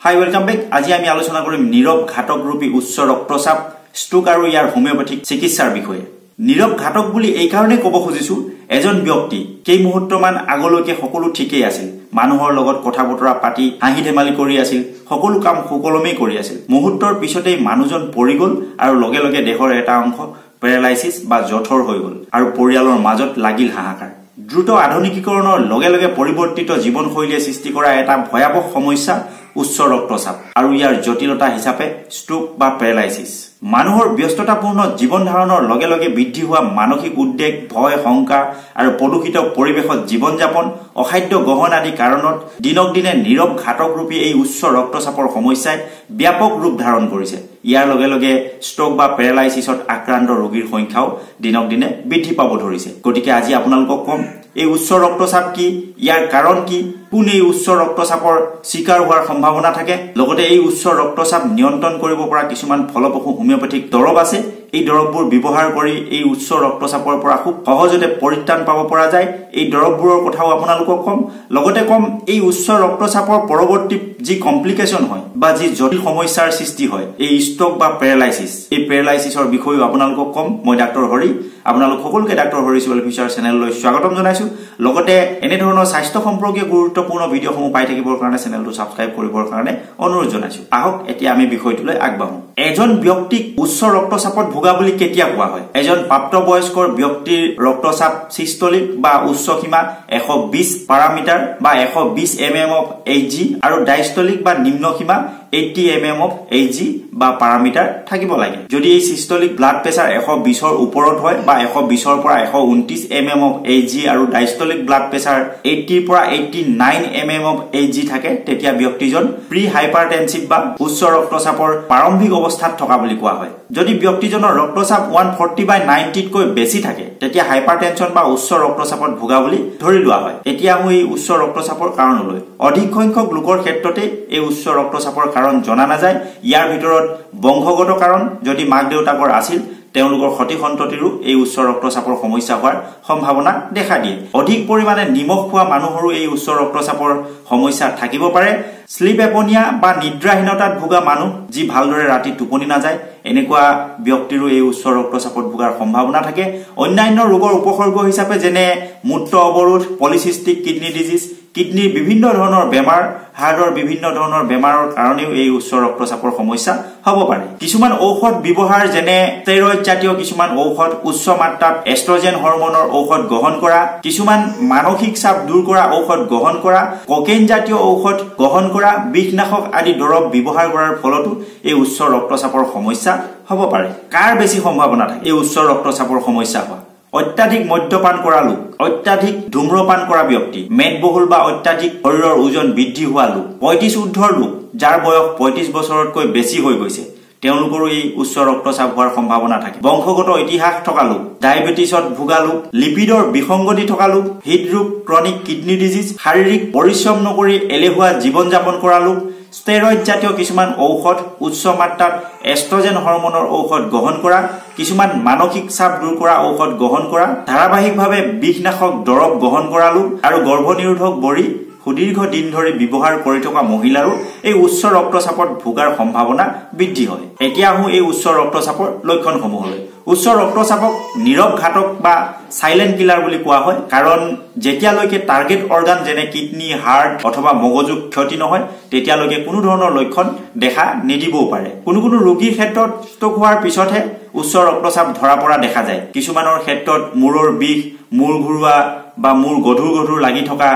Hi welcome back. আজি আমি আলোচনা কৰিম নীৰৱ ঘাতক ৰূপী উচ্চ ৰক্তচাপ, ষ্ট্ৰোক আৰু ইয়াৰ হোমিওপ্যাথিক চিকিৎসাৰ বিষয়ে। নীৰৱ ঘাতক বুলি এই কাৰণে ক'ব খুজিছো, এজন ব্যক্তি কেই মুহূৰ্তমান আগলৈকে সকলো ঠিকেই আছিল, মানুহৰ লগত কথা বতৰা পাতি হাঁহি ধেমালি কৰি আছিল, সকলো কাম সুকলমেই কৰি আছিল। মুহূৰ্তৰ পিছতেই মানুহজন পৰি গ'ল আৰু লগে লগে দেহৰ এটা অংশ পেৰালাইচিছ বা জঠৰ হৈ গ'ল আৰু পৰিয়ালৰ মাজত লাগিল হাহাকাৰ। দ্ৰুত আধুনিকীকৰণৰ লগে লগে পৰিৱৰ্তিত জীৱনশৈলীয়ে সৃষ্টি কৰা এটা ভয়াৱহ সমস্যা উচ্চ ৰক্তচাপ আৰু ইয়াৰ জটিলতা হিচাপে ষ্ট্ৰোক বা পেৰালাইচিছ। মানুহৰ ব্যস্ততাপূৰ্ণ জীৱন ধাৰণৰ লগে লগে বৃদ্ধি হোৱা মানসিক উদ্বেগ, ভয়, শংকা আৰু প্ৰদূষিত পৰিৱেশত জীৱন যাপন, অখাদ্য গ্ৰহণ আদি কাৰণত দিনক দিনে নীৰৱ ঘাতক ৰূপী এই উচ্চ ৰক্তচাপৰ সমস্যাই ব্যাপক ৰূপ ধাৰণ কৰিছে। ইয়াৰ লগে লগে ষ্ট্ৰোক বা পেৰালাইচিছত আক্ৰান্ত ৰোগীৰ সংখ্যাও দিনক দিনে বৃদ্ধি পাব ধৰিছে। গতিকে আজি আপোনালোকক কম, এই উচ্চ ৰক্তচাপ কি, ইয়াৰ কাৰণ কি, কোন এই উচ্চ ৰক্তচাপৰ চিকাৰ হোৱাৰ সম্ভাৱনা থাকে, লগতে এই উচ্চ ৰক্তচাপ নিয়ন্ত্ৰণ কৰিব পৰা কিছুমান ফলপ্ৰসূ হোমিওপ্যাথিক দৰৱ আছে। এই দৰৱবোৰ ব্যৱহাৰ কৰি এই উচ্চ ৰক্তচাপৰ পৰা খুব সহজতে পৰিত্ৰাণ পাব পৰা যায়। এই দৰৱবোৰৰ কথাও আপোনালোকক কম, লগতে কম এই উচ্চ ৰক্তচাপৰ পৰৱৰ্তী যি কমপ্লিকেশ্যন হয় বা যি জটিল সমস্যাৰ সৃষ্টি হয়, এই ষ্ট্ৰোক বা পেৰালাইচিছ, এই পেৰালাইচিছৰ বিষয়েও আপোনালোকক কম। মই ডাক্তৰ হৰি, আপোনালোক সকলোকে ডাক্তৰ হৰি চিভিল ফিচাৰ চেনেললৈ স্বাগতম জনাইছো। লগতে এনেধৰণৰ স্বাস্থ্য সম্পৰ্কীয় গুৰুত্বপূৰ্ণ ভিডিঅ'সমূহ পাই থাকিবৰ কাৰণে চেনেলটো ছাবস্ক্ৰাইব কৰিবৰ কাৰণে অনুৰোধ জনাইছো। আহক এতিয়া আমি বিষয়টোলৈ আগবাঢ়ো। এজন ব্যক্তিক উচ্চ ৰক্তচাপত ভোগা বুলি কেতিয়া কোৱা হয়? এজন প্ৰাপ্তবয়স্কৰ ব্যক্তিৰ ৰক্তচাপ চিষ্টলিক বা উচ্চ সীমা 120 পাৰামিটাৰ বা 120 mm of Hg আৰু ডায়ষ্টলিক বা নিম্ন সীমা 80 mm of Hg বা পাৰামিটাৰ থাকিব লাগে। যদি এই চিষ্টলিক ব্লাড প্ৰেছাৰ 120ৰ ওপৰত হয় বা 120ৰ পৰা 129 mm of Hg আৰু ডায়ষ্টলিক ব্লাড প্ৰেছাৰ 80ৰ পৰা 89 mm of Hg থাকে, তেতিয়া ব্যক্তিজন প্ৰি হাইপাৰটেনচিভ বা উচ্চ ৰক্তচাপৰ প্ৰাৰম্ভিক অৱস্থাত থকা বুলি কোৱা হয়। যদি ব্যক্তিজনৰ ৰক্তচাপ 140/90তকৈ বেছি থাকে, তেতিয়া হাইপাৰটেনচন বা উচ্চ ৰক্তচাপত ভোগা বুলি ধৰি লোৱা হয়। এতিয়া আমি এই উচ্চ ৰক্তচাপৰ কাৰণলৈ অধিক সংখ্যক লোকৰ ক্ষেত্ৰতে এই উচ্চ ৰক্তচাপৰ কাৰণ জনা নাযায়। ইয়াৰ ভিতৰত বংশগত কাৰণ, যদি মাক দেউতাকৰ আছিল, তেওঁলোকৰ সতি সন্ততিৰো এই উচ্চ ৰক্তচাপৰ সমস্যা হোৱাৰ সম্ভাৱনা দেখা দিয়ে। অধিক পৰিমাণে নিমখ খোৱা মানুহৰো এই উচ্চ ৰক্তচাপৰ সমস্যা থাকিব পাৰে। স্লিপ এপনিয়া বা নিদ্ৰাহীনতাত ভোগা মানুহ, যি ভালদৰে ৰাতি টোপনি নাযায়, এনেকুৱা ব্যক্তিৰো এই উচ্চ ৰক্তচাপত ভোগাৰ সম্ভাৱনা থাকে। অন্যান্য ৰোগৰ উপসৰ্গ হিচাপে যেনে মূত্ৰ অৱৰোধ, পলিচিষ্টিক কিডনি ডিজিজ, কিডনিৰ বিভিন্ন ধৰণৰ বেমাৰ, হাৰ্টৰ বিভিন্ন ধৰণৰ বেমাৰৰ কাৰণেও এই উচ্চ ৰক্তচাপৰ সমস্যা হ'ব পাৰে। কিছুমান ঔষধ ব্যৱহাৰ, যেনে ষ্টেৰইড জাতীয় কিছুমান ঔষধ, উচ্চ মাত্ৰাত এষ্ট্ৰজেন হৰমনৰ ঔষধ গ্ৰহণ কৰা, কিছুমান মানসিক চাপ দূৰ কৰা ঔষধ গ্ৰহণ কৰা, কোকেইন জাতীয় ঔষধ গ্ৰহণ কৰা, বিষনাশক আদি দৰৱ ব্যৱহাৰ কৰাৰ ফলতো এই উচ্চ ৰক্তচাপৰ সমস্যা হ'ব পাৰে। কাৰ বেছি সম্ভাৱনা থাকে এই উচ্চ ৰক্তচাপৰ সমস্যা হোৱা? অত্যাধিক মদ্যপান কৰা লোক, অত্যাধিক ধূম্ৰপান কৰা ব্যক্তি, মেদবহুল বা অত্যাধিক শৰীৰৰ ওজন বৃদ্ধি হোৱা লোক, 35 ঊৰ্ধ্বৰ লোক, যাৰ বয়স 35 বছৰতকৈ বেছি হৈ গৈছে, তেওঁলোকৰো এই উচ্চ ৰক্তচাপ হোৱাৰ সম্ভাৱনা থাকে। বংশগত ইতিহাস থকা লোক, ডায়েবেটিছত ভোগা লোক, লিপিডৰ বিসংগতি থকা লোক, হৃদৰোগ, ক্ৰনিক কিডনি ডিজিজ, শাৰীৰিক পৰিশ্ৰম নকৰি এলেহুৱা জীৱন যাপন কৰা লোক, ষ্টেৰইড জাতীয় কিছুমান ঔষধ, উচ্চ মাত্ৰাত এষ্ট্ৰজেন হৰমনৰ ঔষধ গ্ৰহণ কৰা, কিছুমান মানসিক চাপ দূৰ কৰা ঔষধ গ্ৰহণ কৰা, ধাৰাবাহিকভাৱে বিষনাশক দৰৱ গ্ৰহণ কৰা লোক আৰু গৰ্ভনিৰোধক বড়ি সুদীৰ্ঘ দিন ধৰি ব্যৱহাৰ কৰি থকা মহিলাৰো এই উচ্চ ৰক্তচাপত ভোগাৰ সম্ভাৱনা বৃদ্ধি হয়। এতিয়া আহোঁ এই উচ্চ ৰক্তচাপৰ লক্ষণসমূহলৈ। উচ্চ ৰক্তচাপক নীৰৱ ঘাতক বা সাইলেন্ট কিলাৰ বুলি কোৱা হয়, কাৰণ যেতিয়ালৈকে টাৰ্গেট অৰ্গান যেনে কিডনি, হাৰ্ট অথবা মগজু ক্ষতি নহয়, তেতিয়ালৈকে কোনো ধৰণৰ লক্ষণ দেখা নিদিবও পাৰে। কোনো কোনো ৰোগীৰ ক্ষেত্ৰত ষ্ট্ৰোক হোৱাৰ পিছতহে উচ্চ ৰক্তচাপ ধৰা পৰা দেখা যায়। কিছুমানৰ ক্ষেত্ৰত মূৰৰ বিষ, মূৰ ঘূৰোৱা বা মূৰ গধুৰ গধুৰ লাগি থকা,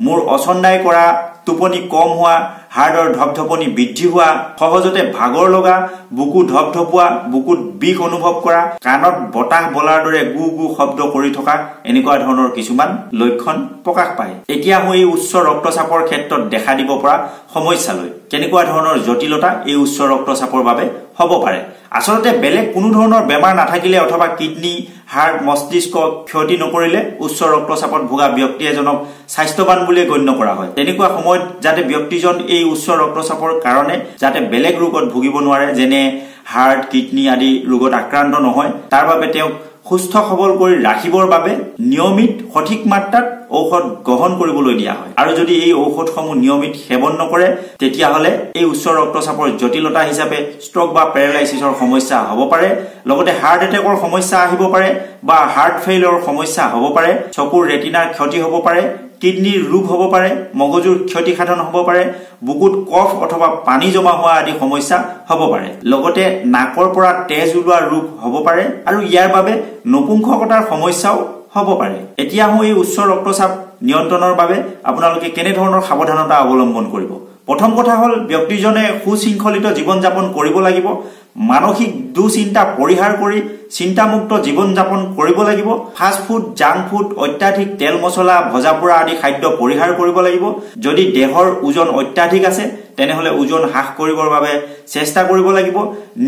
মূৰ অচন্দাই কৰা, টোপনি কম হোৱা, হাৰ্টৰ ধপধপনি বৃদ্ধি হোৱা, সহজতে ভাগৰ লগা, বুকু ধপধপোৱা, বুকুত বিষ অনুভৱ কৰা, কাণত বতাহ বলাৰ দৰে গু গু শব্দ কৰি থকা, এনেকুৱা ধৰণৰ কিছুমান লক্ষণ প্ৰকাশ পায়। এতিয়া এই উচ্চ ৰক্তচাপৰ ক্ষেত্ৰত দেখা দিব পৰা সমস্যালৈ, কেনেকুৱা ধৰণৰ জটিলতা এই উচ্চ ৰক্তচাপৰ বাবে হ'ব পাৰে। আচলতে বেলেগ কোনো ধৰণৰ বেমাৰ নাথাকিলে অথবা কিডনি, হাৰ্ট, মস্তিষ্ক ক্ষতি নকৰিলে উচ্চ ৰক্তচাপত ভোগা ব্যক্তি এজনক স্বাস্থ্যৱান বুলি গণ্য কৰা হয়। তেনেকুৱা সময়ত যাতে ব্যক্তিজন এই উচ্চ ৰক্তচাপৰ কাৰণে যাতে বেলেগ ৰোগত ভুগিব নোৱাৰে, যেনে হাৰ্ট, কিডনি আদি ৰোগত আক্ৰান্ত নহয়, তাৰ বাবে তেওঁক সুস্থ সবল কৰি ৰাখিবৰ বাবে নিয়মিত সঠিক মাত্ৰাত ঔষধ গ্ৰহণ কৰিবলৈ দিয়া হয় আৰু যদি এই ঔষধসমূহ নিয়মিত সেৱন নকৰে তেতিয়া হলে এই উচ্চ ৰক্তচাপৰ জটিলতা হিচাপে ষ্ট্ৰোক বা পেৰালাইসিছৰ সমস্যা হ'ব পাৰে লগতে হাৰ্ট এটেকৰ সমস্যা আহিব পাৰে বা হাৰ্ট ফেইলৰ সমস্যা হ'ব পাৰে চকুৰ ৰেটিনাৰ ক্ষতি হ'ব পাৰে কিডনিৰ ৰোগ হ'ব পাৰে মগজুৰ ক্ষতিসাধন হ'ব পাৰে বুকুত কফ অথবা পানী জমা হোৱা আদি সমস্যা হ'ব পাৰে লগতে নাকৰ পৰা তেজ ওলোৱা ৰোগ হ'ব পাৰে আৰু ইয়াৰ বাবে নপুংসকতাৰ সমস্যাও হ'ব পাৰে এতিয়া এই উচ্চ ৰক্তচাপ নিয়ন্ত্ৰণৰ বাবে আপোনালোকে কেনে ধৰণৰ সাৱধানতা অৱলম্বন কৰিব প্ৰথম কথা হল ব্যক্তিজনে সুশৃংখলিত জীৱন যাপন কৰিব লাগিব মানসিক দুশ্চিন্তা পৰিহাৰ কৰি চিন্তামুক্ত জীৱন যাপন কৰিব লাগিব ফাষ্ট ফুড জাংক ফুড অত্যাধিক তেল মছলা ভজা পোৰা আদি খাদ্য পৰিহাৰ কৰিব লাগিব যদি দেহৰ ওজন অত্যাধিক আছে তেনেহলে ওজন হ্ৰাস কৰিবৰ বাবে চেষ্টা কৰিব লাগিব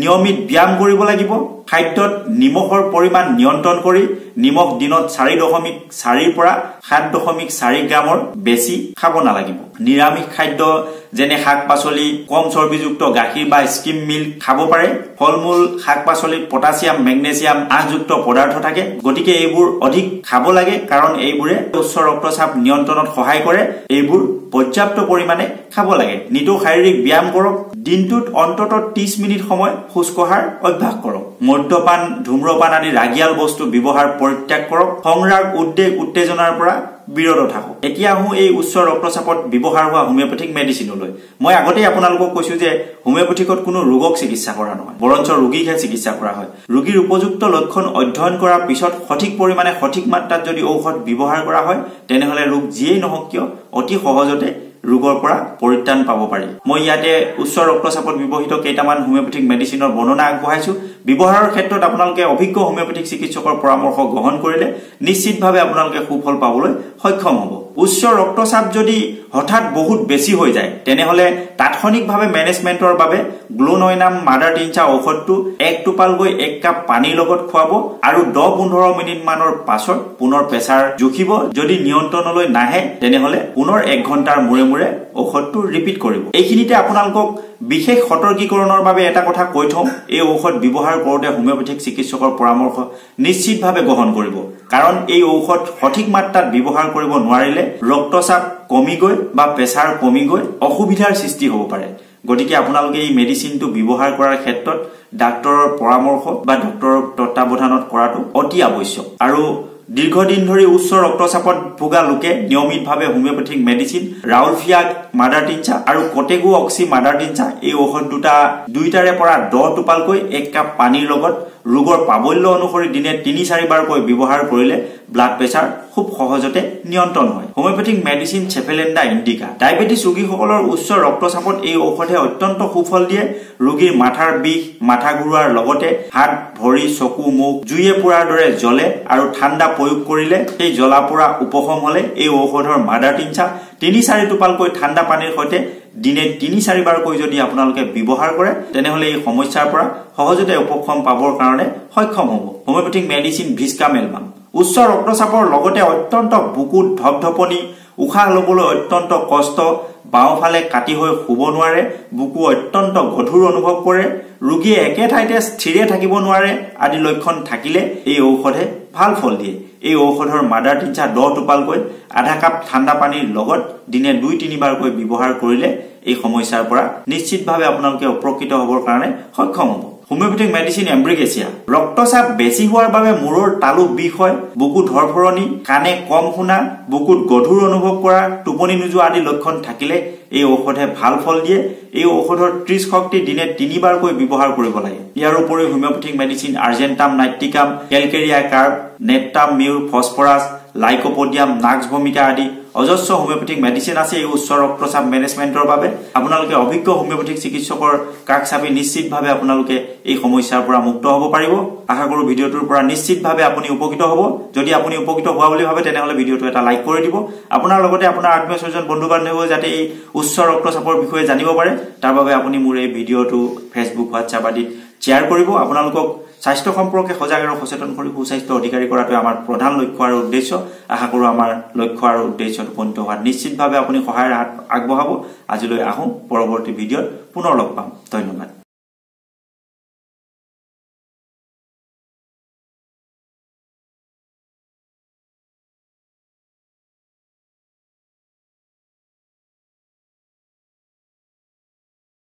নিয়মিত ব্যায়াম কৰিব লাগিব খাদ্যত নিমখৰ পৰিমাণ নিয়ন্ত্ৰণ কৰি নিমখ দিনত 4.4 পৰা 7.4 গ্ৰামৰ বেছি খাব নালাগিব নিৰামিষ খাদ্য যেনে শাক-পাচলি কম চৰ্বিযুক্ত গাখীৰ বা স্কিম মিল্ক খাব পাৰে ফলমূল শাক-পাচলিত পটাছিয়াম মেগনেছিয়াম আহযুক্ত পদাৰ্থ থাকে গতিকে এইবোৰ অধিক খাব লাগে কাৰণ এইবোৰে উচ্চ ৰক্তচাপ নিয়ন্ত্ৰণত সহায় কৰে এইবোৰ পৰ্যাপ্ত পৰিমাণে খাব লাগে নিতৌ শাৰীৰিক ব্যায়াম কৰক দিনটোত অন্ততঃ 30 মিনিট সময় খোজ কঢ়াৰ অভ্যাস কৰক মদ্যপান ধূম্ৰপান আদি ৰাগিয়াল বস্তু ব্যৱহাৰ পৰিত্যাগ কৰক সংৰাগ উদ্বেগ উত্তেজনাৰ পৰা বিৰত থাকক এতিয়া এই উচ্চ ৰক্তচাপত ব্যৱহাৰ হোৱা হোমিওপ্যাথিক মেডিচিনলৈ মই আগতে আপোনালোকক কৈছো যে হোমিওপ্যাথিকত কোনো ৰোগক চিকিৎসা কৰা নহয় বৰঞ্চ ৰোগীকহে চিকিৎসা কৰা হয় ৰোগীৰ উপযুক্ত লক্ষণ অধ্যয়ন কৰাৰ পিছত সঠিক পৰিমাণে সঠিক মাত্ৰাত যদি ঔষধ ব্যৱহাৰ কৰা হয় তেনেহলে ৰোগ যিয়েই নহওক কিয় অতি সহজতে ৰোগৰ পৰা পৰিত্ৰাণ পাব পাৰি মই ইয়াতে উচ্চ ৰক্তচাপত ব্যৱহৃত কেইটামান হোমিওপ্যাথিক মেডিচিনৰ বৰ্ণনা আগবঢ়াইছো ব্যৱহাৰৰ ক্ষেত্ৰত আপোনালোকে অভিজ্ঞ হোমিওপ্যাথিক চিকিৎসকৰ পৰামৰ্শ গ্ৰহণ কৰিলে নিশ্চিতভাৱে আপোনালোকে সুফল পাবলৈ সক্ষম হ'ব উচ্চ ৰক্তচাপ যদি হঠাৎ বহুত বেছি হৈ যায় তেনেহলে তাৎক্ষণিকভাৱে মেনেজমেন্টৰ বাবে গ্লুনয়নাম মাদাৰ টিনচা ঔষধটো 1 টোপাল গৈ 1 কাপ পানীৰ লগত খুৱাব আৰু 10-15 মিনিট মানৰ পাছত পুনৰ প্ৰেছাৰ জুখিব যদি নিয়ন্ত্ৰণলৈ নাহে তেনেহলে পুনৰ 1 ঘণ্টাৰ মূৰে মূৰে ঔষধটো ৰিপিট কৰিব এইখিনিতে আপোনালোকক বিশেষ সতৰ্কীকৰণৰ বাবে এটা কথা কৈ থওঁ এই ঔষধ ব্যৱহাৰ কৰোঁতে হোমিওপ্যাথিক চিকিৎসকৰ পৰামৰ্শ নিশ্চিতভাৱে গ্ৰহণ কৰিব কাৰণ এই ঔষধ সঠিক মাত্ৰাত ব্যৱহাৰ কৰিব নোৱাৰিলে ৰক্তচাপ কমি গৈ বা প্ৰেছাৰ কমি গৈ অসুবিধাৰ সৃষ্টি হ'ব পাৰে গতিকে আপোনালোকে এই মেডিচিনটো ব্যৱহাৰ কৰাৰ ক্ষেত্ৰত ডাক্তৰৰ পৰামৰ্শ বা ডক্তৰৰ তত্ত্বাৱধানত কৰাটো অতি আৱশ্যক আৰু দীৰ্ঘদিন ধৰি উচ্চ ৰক্তচাপত ভোগা লোকে নিয়মিতভাৱে হোমিওপ্যাথিক মেডিচিন ৰাউলফিয়াক মাদাৰ টিনচা আৰু কটেগু অক্সি মাদাৰ টিনচা এই ঔষধ দুইটাৰে পৰা 10 টোপালকৈ 1 কাপ পানীৰ লগত ৰোগৰ প্ৰাবল্য অনুসৰি দিনে 3-4 বাৰকৈ ব্যৱহাৰ কৰিলে ব্লাড প্ৰেছাৰ খুব সহজতে নিয়ন্ত্ৰণ হয় হোমিওপ্যাথিক মেডিচিন চেফেলেণ্ডা ইণ্ডিকা ডায়াবেটিছ ৰোগীসকলৰ উচ্চ ৰক্তচাপত এই ঔষধে অত্যন্ত সুফল দিয়ে ৰোগীৰ মাথাৰ বিষ মাথা ঘূৰোৱাৰ লগতে হাত ভৰি চকু মুখ জুইয়ে পোৰাৰ দৰে জ্বলে আৰু ঠাণ্ডা প্ৰয়োগ কৰিলে এই জ্বলা পোৰা উপশম হলে এই ঔষধৰ মাদাৰ টিনচা 3-4 টোপালকৈ ঠাণ্ডা পানীৰ সৈতে দিনে 3-4 বাৰকৈ যদি আপোনালোকে ব্যৱহাৰ কৰে তেনেহলে এই সমস্যাৰ পৰা সহজতে উপশম পাবৰ কাৰণে সক্ষম হ'ব হোমিওপ্যাথিক মেডিচিন ভিস্কামেলমাম উচ্চ ৰক্তচাপৰ লগতে অত্যন্ত বুকুত ধপধপনি উশাহ লবলৈ অত্যন্ত কষ্ট বাওঁফালে কাটি হৈ শুব নোৱাৰে বুকু অত্যন্ত গধুৰ অনুভৱ কৰে ৰোগীয়ে একে ঠাইতে স্থিৰে থাকিব নোৱাৰে আদি লক্ষণ থাকিলে এই ঔষধে ভাল ফল দিয়ে এই ঔষধৰ মাদাৰ টিনচা 10 টোপালকৈ আধা কাপ ঠাণ্ডা পানীৰ লগত দিনে 2-3 বাৰকৈ ব্যৱহাৰ কৰিলে এই সমস্যাৰ পৰা নিশ্চিতভাৱে আপোনালোকে উপকৃত হ'বৰ কাৰণে সক্ষম হ'ব হোমিওপ্যাথিক মেডিচিন এম্ব্ৰিকেচিয়া ৰক্তচাপ বেছি হোৱাৰ বাবে মূৰৰ তালু বিষ হয় বুকু ধৰফৰণি কানে কম শুনা বুকুত গধুৰ অনুভৱ কৰা টোপনি নোযোৱা আদি লক্ষণ থাকিলে এই ঔষধে ভাল ফল দিয়ে এই ঔষধৰ 30 শক্তি দিনে 3 বাৰকৈ ব্যৱহাৰ কৰিব লাগে ইয়াৰ উপৰি homeopathic medicine argentum nitricum calcarea carb natrum mur phosphorus lycopodium nux vomica আদি অজস্ৰ হোমিওপ্যাথিক মেডিচিন আছে এই উচ্চ ৰক্তচাপ মেনেজমেন্টৰ বাবে আপোনালোকে অভিজ্ঞ হোমিওপ্যাথিক চিকিৎসকৰ কাষ চাপি নিশ্চিতভাৱে আপোনালোকে এই সমস্যাৰ পৰা মুক্ত হ'ব পাৰিব আশা কৰো ভিডিওটোৰ পৰা নিশ্চিতভাৱে আপুনি উপকৃত হ'ব যদি আপুনি উপকৃত হোৱা বুলি ভাবে তেনেহলে ভিডিওটো এটা লাইক কৰি দিব আপোনাৰ লগতে আপোনাৰ আত্মীয় স্বজন বন্ধু বান্ধৱ যাতে এই উচ্চ ৰক্তচাপৰ বিষয়ে জানিব পাৰে তাৰ বাবে আপুনি মোৰ এই ভিডিওটো ফেসবুক হোৱাটছআপ আদি শেয়াৰ কৰিব আপোনালোকক স্বাস্থ্য সম্পৰ্কে সজাগ আৰু সচেতন কৰি সুস্বাস্থ্য অধিকাৰী কৰাটো আমাৰ প্ৰধান লক্ষ্য আৰু উদ্দেশ্য আশা কৰো আমাৰ লক্ষ্য আৰু উদ্দেশ্যত উপনীত হোৱাত নিশ্চিতভাৱে আপুনি সহায়ৰ হাত আগবঢ়াব আজিলৈ আহোঁ পৰৱৰ্তী ভিডিঅ'ত পুনৰ লগ পাম ধন্যবাদ